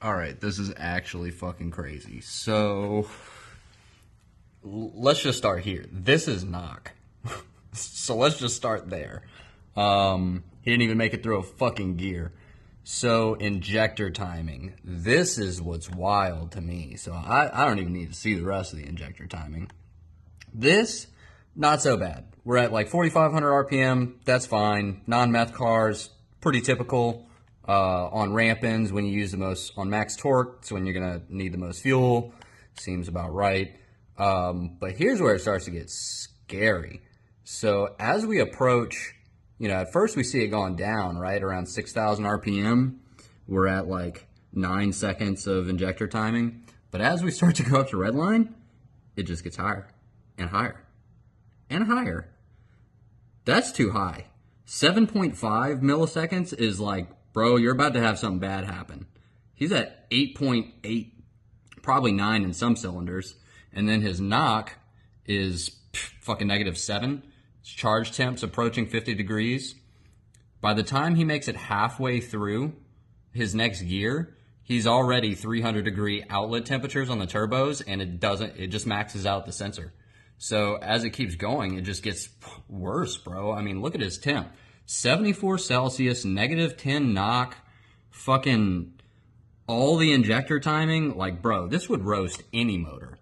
All right, this is actually fucking crazy. So let's just start here. This is knock. So let's just start there. He didn't even make it through a fucking gear. So injector timing. This is what's wild to me. So I don't even need to see the rest of the injector timing. This, not so bad. We're at like 4,500 RPM. That's fine. Non-meth cars, pretty typical. On ramp ins, when you use the most on max torque, it's when you're gonna need the most fuel. Seems about right. But here's where it starts to get scary. So as we approach, at first we see it going down, right, around 6,000 RPM. We're at like 9 seconds of injector timing. But as we start to go up to red line, it just gets higher and higher and higher. That's too high. 7.5 milliseconds is like, bro, you're about to have something bad happen. He's at 8.8, probably 9 in some cylinders. And then his knock is fucking -7. His charge temp's approaching 50 degrees. By the time he makes it halfway through his next gear, he's already 300 degree outlet temperatures on the turbos, and it just maxes out the sensor. So as it keeps going, it just gets worse, bro. I mean, look at his temp. 74 Celsius, -10 knock, fucking all the injector timing. Like, bro, this would roast any motor.